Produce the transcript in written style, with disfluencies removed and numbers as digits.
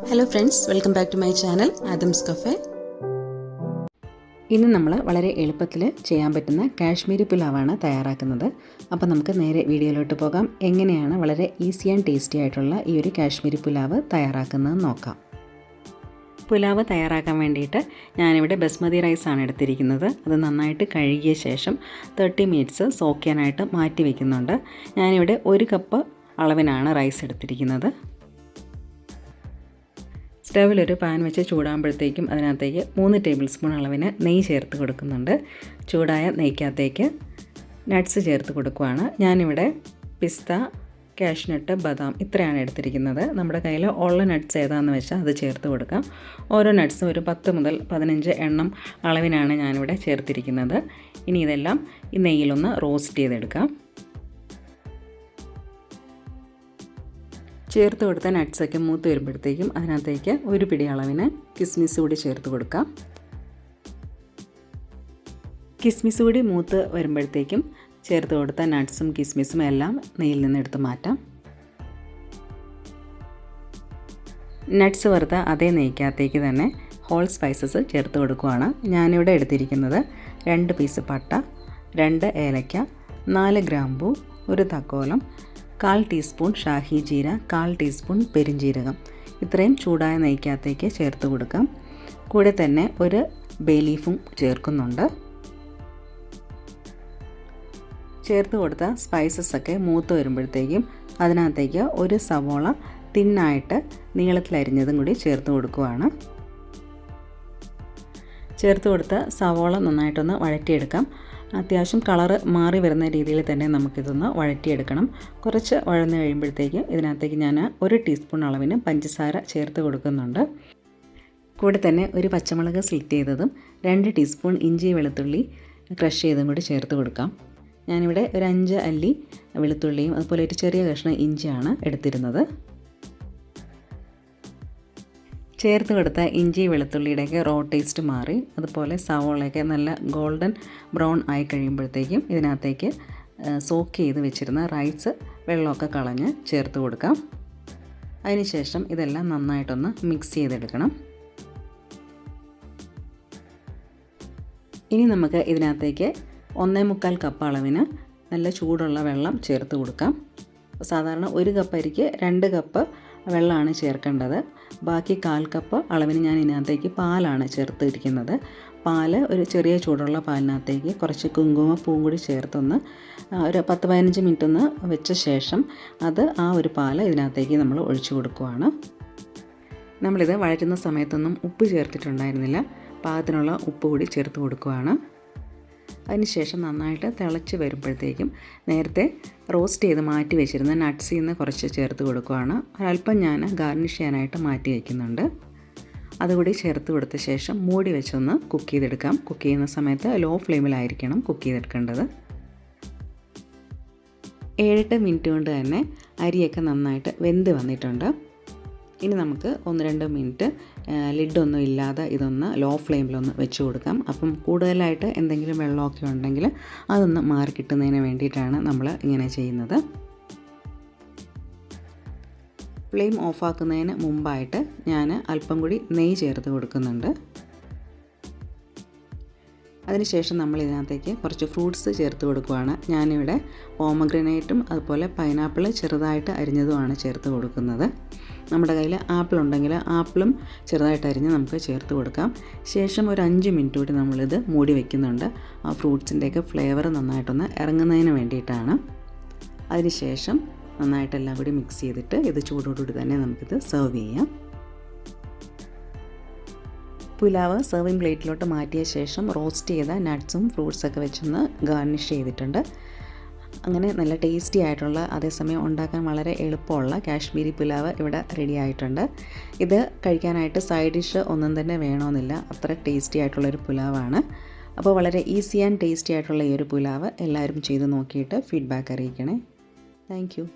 Hello friends, welcome back to my channel Adams cafe. ഇന്ന് നമ്മൾ വളരെ എളുപ്പത്തിൽ ചെയ്യാൻ പറ്റുന്ന കാശ്മീരി പുലാവാണ് തയ്യാറാക്കുന്നത്. അപ്പോൾ നമുക്ക് നേരെ വീഡിയോയിലോട്ട് പോകാം. എങ്ങനെയാണ് വളരെ ഈസി ആൻഡ് ടേസ്റ്റി ആയിട്ടുള്ള ഈ ഒരു കാശ്മീരി പുലാവ് തയ്യാറാക്കുന്നത് നോക്കാം. പുലാവ് തയ്യാറാക്കാൻ വേണ്ടിയിട്ട് ഞാനിവിടെ ബസ്മതി റൈസാണ് എടുത്തിരിക്കുന്നത്. അത് നന്നായിട്ട് കഴുകിയ ശേഷം 30 മിനിറ്റ്സ് സോക്ക് ചെയ്യാനായിട്ട് മാറ്റി വയ്ക്കുന്നുണ്ട്. ഞാനിവിടെ 1 കപ്പ് അളവിനാണ് റൈസ് എടുത്തിരിക്കുന്നത്. സ്റ്റവിലൊരു പാൻ വെച്ച് ചൂടാകുമ്പോഴത്തേക്കും അതിനകത്തേക്ക് 3 ടേബിൾ സ്പൂൺ അളവിന് നെയ്യ് ചേർത്ത് കൊടുക്കുന്നുണ്ട്. ചൂടായ നെയ്ക്കകത്തേക്ക് നട്ട്സ് ചേർത്ത് കൊടുക്കുകയാണ്. ഞാനിവിടെ പിസ്ത, കാഷ്നട്ട്, ബദാം ഇത്രയാണ് എടുത്തിരിക്കുന്നത്. നമ്മുടെ കയ്യിൽ ഉള്ള നട്ട്സ് ഏതാണെന്ന് വെച്ചാൽ അത് ചേർത്ത് കൊടുക്കാം. ഓരോ നട്ട്സും ഒരു 10 മുതൽ 15 എണ്ണം അളവിനാണ് ഞാനിവിടെ ചേർത്തിരിക്കുന്നത്. ഇനി ഇതെല്ലാം ഈ നെയ്യിലൊന്ന് റോസ്റ്റ് ചെയ്തെടുക്കാം. ചേർത്ത് കൊടുത്ത നട്ട്സൊക്കെ മൂത്ത് വരുമ്പോഴത്തേക്കും അതിനകത്തേക്ക് 1 പിടി അളവിന് കിസ്മിസ് കൂടി ചേർത്ത് കൊടുക്കാം. കിസ്മിസ് കൂടി മൂത്ത് വരുമ്പോഴത്തേക്കും ചേർത്ത് കൊടുത്ത നട്ട്സും കിസ്മിസും എല്ലാം നെയ്യിൽ നിന്ന് എടുത്ത് മാറ്റാം. നട്ട്സ് വറുത്ത അതേ നെയ്ക്കകത്തേക്ക് തന്നെ ഹോൾ സ്പൈസസ് ചേർത്ത് കൊടുക്കുകയാണ്. ഞാനിവിടെ എടുത്തിരിക്കുന്നത് 2 പീസ് പട്ട, 2 ഏലക്ക, 4 ഗ്രാമ്പൂ, 1 തക്കോലം, 1/4 ടീസ്പൂൺ ഷാഹി ജീര, 1/4 ടീസ്പൂൺ പെരിഞ്ജീരകം ഇത്രയും ചൂടായ നെയ്ക്കകത്തേക്ക് ചേർത്ത് കൊടുക്കാം. കൂടെ തന്നെ 1 ബേ ലീഫും ചേർക്കുന്നുണ്ട്. ചേർത്ത് കൊടുത്ത സ്പൈസസൊക്കെ മൂത്ത് വരുമ്പോഴത്തേക്കും അതിനകത്തേക്ക് 1 സവോള തിന്നായിട്ട് നീളത്തിലരിഞ്ഞതും കൂടി ചേർത്ത് കൊടുക്കുകയാണ്. ചേർത്ത് കൊടുത്ത സവോള നന്നായിട്ടൊന്ന് വഴറ്റിയെടുക്കാം. അത്യാവശ്യം കളറ് മാറി വരുന്ന രീതിയിൽ തന്നെ നമുക്കിതൊന്ന് വഴറ്റിയെടുക്കണം. കുറച്ച് വഴന്ന് കഴിയുമ്പോഴത്തേക്ക് ഇതിനകത്തേക്ക് ഞാൻ 1 ടീസ്പൂൺ അളവിന് പഞ്ചസാര ചേർത്ത് കൊടുക്കുന്നുണ്ട്. കൂടെ തന്നെ 1 പച്ചമുളക് സ്ലിറ്റ് ചെയ്തതും 2 ടീസ്പൂൺ ഇഞ്ചി വെളുത്തുള്ളി ക്രഷ് ചെയ്തും കൂടി ചേർത്ത് കൊടുക്കാം. ഞാനിവിടെ ഒരു 5 അല്ലി വെളുത്തുള്ളിയും അതുപോലെ ഒരു ചെറിയ കഷ്ണം ഇഞ്ചിയാണ് എടുത്തിരുന്നത്. ചേർത്ത് കൊടുത്ത ഇഞ്ചി വെളുത്തുള്ളിയുടെയൊക്കെ റോ ടേസ്റ്റ് മാറി അതുപോലെ സവോളയൊക്കെ നല്ല ഗോൾഡൻ ബ്രൗൺ ആയി കഴിയുമ്പോഴത്തേക്കും ഇതിനകത്തേക്ക് സോക്ക് ചെയ്ത് വെച്ചിരുന്ന റൈസ് വെള്ളമൊക്കെ കളഞ്ഞ് ചേർത്ത് കൊടുക്കാം. അതിനുശേഷം ഇതെല്ലാം നന്നായിട്ടൊന്ന് മിക്സ് ചെയ്തെടുക്കണം. ഇനി നമുക്ക് ഇതിനകത്തേക്ക് 1.25 കപ്പ് അളവിന് നല്ല ചൂടുള്ള വെള്ളം ചേർത്ത് കൊടുക്കാം. സാധാരണ 1 കപ്പ് അരിക്ക് 2 കപ്പ് വെള്ളമാണ് ചേർക്കേണ്ടത്. ബാക്കി 1/4 കപ്പ് അളവിന് ഞാൻ ഇതിനകത്തേക്ക് പാലാണ് ചേർത്തിരിക്കുന്നത്. പാല് ഒരു ചെറിയ ചൂടുള്ള പാലിനകത്തേക്ക് കുറച്ച് കുങ്കുമപ്പൂവും കൂടി ചേർത്തൊന്ന് ഒരു 10-15 മിനിറ്റ് ഒന്ന് വെച്ച ശേഷം ആ ഒരു പാല് ഇതിനകത്തേക്ക് നമ്മൾ ഒഴിച്ചു കൊടുക്കുകയാണ്. നമ്മളിത് വഴറ്റുന്ന സമയത്തൊന്നും ഉപ്പ് ചേർത്തിട്ടുണ്ടായിരുന്നില്ല. പാകത്തിനുള്ള ഉപ്പ് കൂടി ചേർത്ത് കൊടുക്കുകയാണ്. അതിനുശേഷം നന്നായിട്ട് തിളച്ച് വരുമ്പോഴത്തേക്കും നേരത്തെ റോസ്റ്റ് ചെയ്ത് മാറ്റി വെച്ചിരുന്ന നട്ട്സിൽ നിന്ന് കുറച്ച് ചേർത്ത് കൊടുക്കുകയാണ്. ഒരല്പം ഞാൻ ഗാർണിഷ് ചെയ്യാനായിട്ട് മാറ്റി വയ്ക്കുന്നുണ്ട്. അതുകൂടി ചേർത്ത് കൊടുത്ത ശേഷം മൂടി വെച്ചൊന്ന് കുക്ക് ചെയ്തെടുക്കാം. കുക്ക് ചെയ്യുന്ന സമയത്ത് ലോ ഫ്ലെയിമിലായിരിക്കണം കുക്ക് ചെയ്തെടുക്കേണ്ടത്. 7-8 മിനിറ്റ് കൊണ്ട് തന്നെ അരിയൊക്കെ നന്നായിട്ട് വെന്ത് വന്നിട്ടുണ്ട്. ഇനി നമുക്ക് 1-2 മിനിറ്റ് ലിഡൊന്നും ഇല്ലാതെ ഇതൊന്ന് ലോ ഫ്ലെയിമിലൊന്ന് വെച്ച് കൊടുക്കാം. അപ്പം കൂടുതലായിട്ട് എന്തെങ്കിലും വെള്ളമൊക്കെ ഉണ്ടെങ്കിൽ അതൊന്ന് മാറി കിട്ടുന്നതിന് വേണ്ടിയിട്ടാണ് നമ്മൾ ഇങ്ങനെ ചെയ്യുന്നത്. ഫ്ലെയിം ഓഫാക്കുന്നതിന് മുമ്പായിട്ട് ഞാൻ അല്പം കൂടി നെയ്യ് ചേർത്ത് കൊടുക്കുന്നുണ്ട്. അതിനുശേഷം നമ്മൾ ഇതിനകത്തേക്ക് കുറച്ച് ഫ്രൂട്ട്സ് ചേർത്ത് കൊടുക്കുകയാണ്. ഞാനിവിടെ പോമഗ്രനേറ്റും അതുപോലെ പൈനാപ്പിൾ ചെറുതായിട്ട് അരിഞ്ഞതുമാണ് ചേർത്ത് കൊടുക്കുന്നത്. നമ്മുടെ കയ്യിൽ ആപ്പിൾ ഉണ്ടെങ്കിൽ ആപ്പിളും ചെറുതായിട്ട് അരിഞ്ഞ് നമുക്ക് ചേർത്ത് കൊടുക്കാം. ശേഷം ഒരു 5 മിനിറ്റ് കൂടി നമ്മളിത് മൂടി വയ്ക്കുന്നുണ്ട്. ആ ഫ്രൂട്ട്സിൻ്റെയൊക്കെ ഫ്ലേവർ നന്നായിട്ടൊന്ന് ഇറങ്ങുന്നതിന് വേണ്ടിയിട്ടാണ്. അതിനുശേഷം നന്നായിട്ടെല്ലാം കൂടി മിക്സ് ചെയ്തിട്ട് ഇത് ചൂടോടുകൂടി തന്നെ നമുക്കിത് സെർവ് ചെയ്യാം. പുലാവ് സെർവിങ് പ്ലേറ്റിലോട്ട് മാറ്റിയ ശേഷം റോസ്റ്റ് ചെയ്ത നട്ട്സും ഫ്രൂട്ട്സൊക്കെ വെച്ചൊന്ന് ഗാർണിഷ് ചെയ്തിട്ടുണ്ട്. അങ്ങനെ നല്ല ടേസ്റ്റി ആയിട്ടുള്ള അതേസമയം ഉണ്ടാക്കാൻ വളരെ എളുപ്പമുള്ള കാശ്മീരി പുലാവ് ഇവിടെ റെഡി ആയിട്ടുണ്ട്. ഇത് കഴിക്കാനായിട്ട് സൈഡ് ഡിഷ് ഒന്നും തന്നെ വേണമെന്നില്ല. അത്ര ടേസ്റ്റി ആയിട്ടുള്ളൊരു പുലാവാണ്. അപ്പോൾ വളരെ ഈസി ആൻഡ് ടേസ്റ്റി ആയിട്ടുള്ള ഈ ഒരു പുലാവ് എല്ലാവരും ചെയ്ത് നോക്കിയിട്ട് ഫീഡ്ബാക്ക് അറിയിക്കണേ. Thank you.